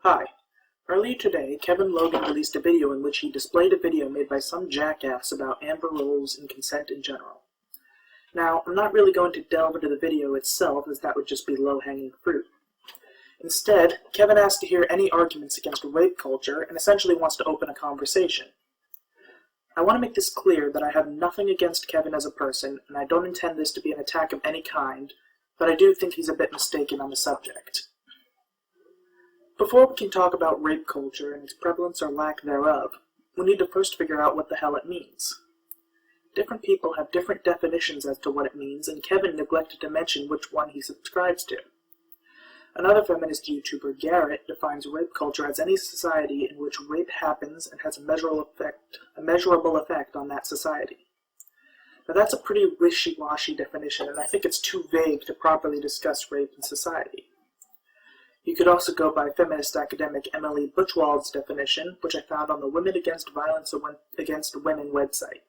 Hi. Earlier today, Kevin Logan released a video in which he displayed a video made by some jackass about amber rolls and consent in general. Now, I'm not really going to delve into the video itself, as that would just be low-hanging fruit. Instead, Kevin asked to hear any arguments against rape culture and essentially wants to open a conversation. I want to make this clear that I have nothing against Kevin as a person, and I don't intend this to be an attack of any kind, but I do think he's a bit mistaken on the subject. Before we can talk about rape culture and its prevalence or lack thereof, we need to first figure out what the hell it means. Different people have different definitions as to what it means, and Kevin neglected to mention which one he subscribes to. Another feminist YouTuber, Garrett, defines rape culture as any society in which rape happens and has a measurable effect on that society. Now that's a pretty wishy-washy definition, and I think it's too vague to properly discuss rape in society. You could also go by feminist academic Emily Buchwald's definition, which I found on the Women Against Violence Against Women website.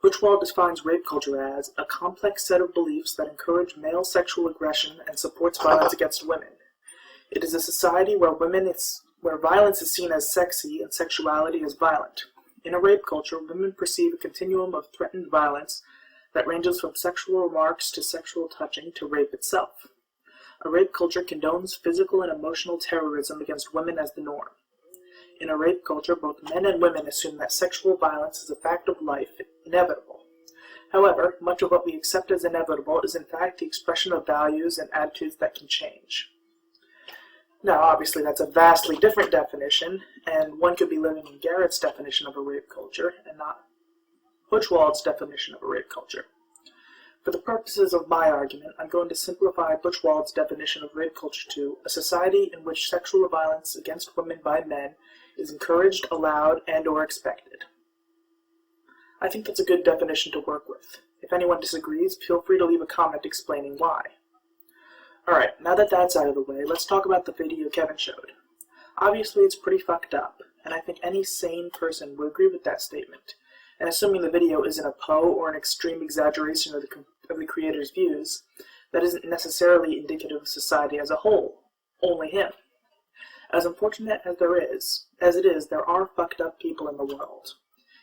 Buchwald defines rape culture as a complex set of beliefs that encourage male sexual aggression and supports violence against women. It is a society where violence is seen as sexy and sexuality as violent. In a rape culture, women perceive a continuum of threatened violence that ranges from sexual remarks to sexual touching to rape itself. A rape culture condones physical and emotional terrorism against women as the norm. In a rape culture, both men and women assume that sexual violence is a fact of life, inevitable. However, much of what we accept as inevitable is in fact the expression of values and attitudes that can change. Now, obviously that's a vastly different definition, and one could be living in Garrett's definition of a rape culture, and not Buchwald's definition of a rape culture. For the purposes of my argument, I'm going to simplify Buchwald's definition of rape culture to a society in which sexual violence against women by men is encouraged, allowed, and/or expected. I think that's a good definition to work with. If anyone disagrees, feel free to leave a comment explaining why. Alright, now that that's out of the way, let's talk about the video Kevin showed. Obviously, it's pretty fucked up, and I think any sane person would agree with that statement. And assuming the video isn't a Poe or an extreme exaggeration of the creator's views, that isn't necessarily indicative of society as a whole, only him. As unfortunate as it is, there are fucked up people in the world.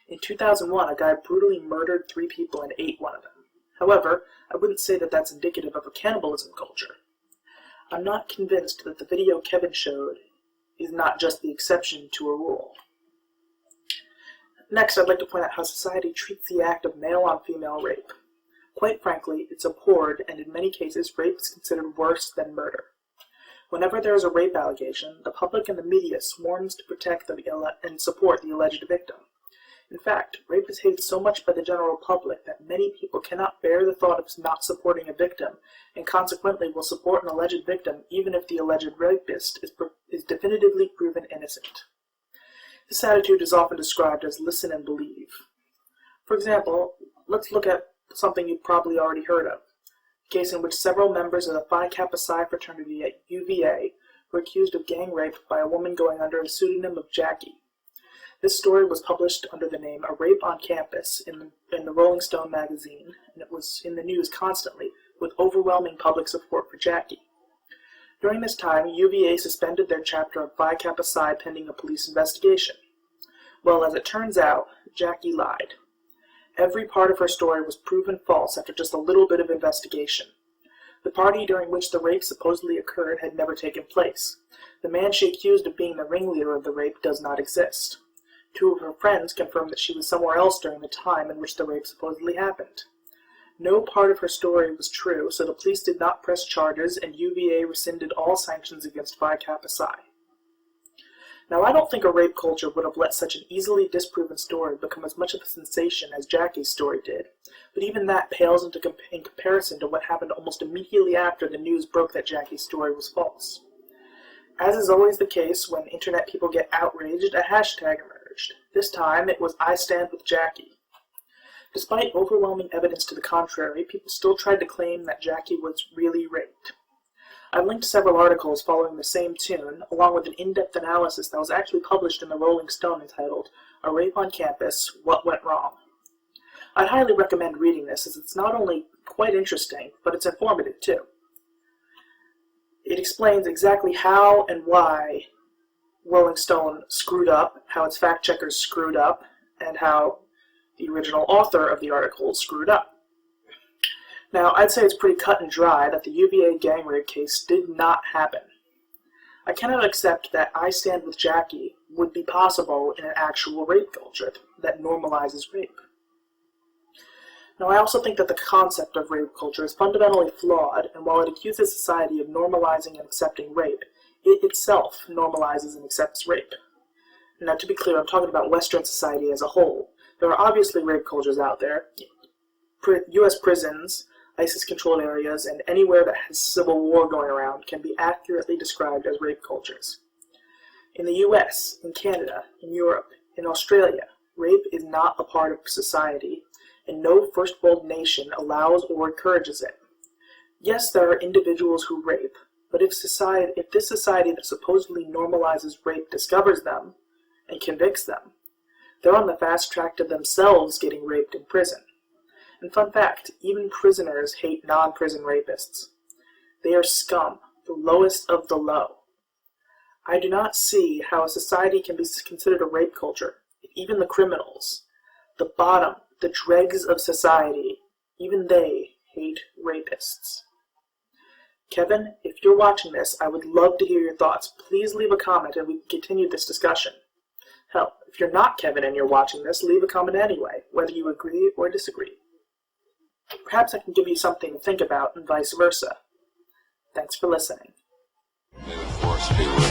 In 2001, a guy brutally murdered 3 people and ate one of them. However, I wouldn't say that that's indicative of a cannibalism culture. I'm not convinced that the video Kevin showed is not just the exception to a rule. Next, I'd like to point out how society treats the act of male-on-female rape. Quite frankly, it's abhorred, and in many cases, rape is considered worse than murder. Whenever there is a rape allegation, the public and the media swarms to protect and support the alleged victim. In fact, rape is hated so much by the general public that many people cannot bear the thought of not supporting a victim, and consequently will support an alleged victim even if the alleged rapist is definitively proven innocent. This attitude is often described as listen and believe. For example, let's look at something you've probably already heard of. A case in which several members of the Phi Kappa Psi fraternity at UVA were accused of gang rape by a woman going under the pseudonym of Jackie. This story was published under the name A Rape on Campus in the Rolling Stone magazine, and it was in the news constantly, with overwhelming public support for Jackie. During this time, UVA suspended their chapter of Phi Kappa Psi pending a police investigation. Well, as it turns out, Jackie lied. Every part of her story was proven false after just a little bit of investigation. The party during which the rape supposedly occurred had never taken place. The man she accused of being the ringleader of the rape does not exist. 2 of her friends confirmed that she was somewhere else during the time in which the rape supposedly happened. No part of her story was true, so the police did not press charges, and UVA rescinded all sanctions against Phi Kappa Psi. Now, I don't think a rape culture would have let such an easily disproven story become as much of a sensation as Jackie's story did, but even that pales in comparison to what happened almost immediately after the news broke that Jackie's story was false. As is always the case when internet people get outraged, a hashtag emerged. This time, it was I Stand With Jackie. Despite overwhelming evidence to the contrary, people still tried to claim that Jackie was really raped. I've linked several articles following the same tune, along with an in-depth analysis that was actually published in the Rolling Stone entitled A Rape on Campus, What Went Wrong. I'd highly recommend reading this, as it's not only quite interesting, but it's informative too. It explains exactly how and why Rolling Stone screwed up, how its fact checkers screwed up, and how the original author of the article screwed up. Now, I'd say it's pretty cut and dry that the UVA gang rape case did not happen. I cannot accept that I Stand With Jackie would be possible in an actual rape culture that normalizes rape. Now, I also think that the concept of rape culture is fundamentally flawed, and while it accuses society of normalizing and accepting rape, it itself normalizes and accepts rape. Now, to be clear, I'm talking about Western society as a whole. There are obviously rape cultures out there. U.S. prisons, ISIS-controlled areas, and anywhere that has civil war going around can be accurately described as rape cultures. In the U.S., in Canada, in Europe, in Australia, rape is not a part of society, and no first world nation allows or encourages it. Yes, there are individuals who rape, but if this society that supposedly normalizes rape discovers them and convicts them, they're on the fast track to themselves getting raped in prison. And fun fact, even prisoners hate non-prison rapists. They are scum, the lowest of the low. I do not see how a society can be considered a rape culture if even the criminals, the bottom, the dregs of society, even they hate rapists. Kevin, if you're watching this, I would love to hear your thoughts. Please leave a comment and we can continue this discussion. Hell, if you're not Kevin and you're watching this, leave a comment anyway, whether you agree or disagree. Perhaps I can give you something to think about and vice versa. Thanks for listening. May the force be with you.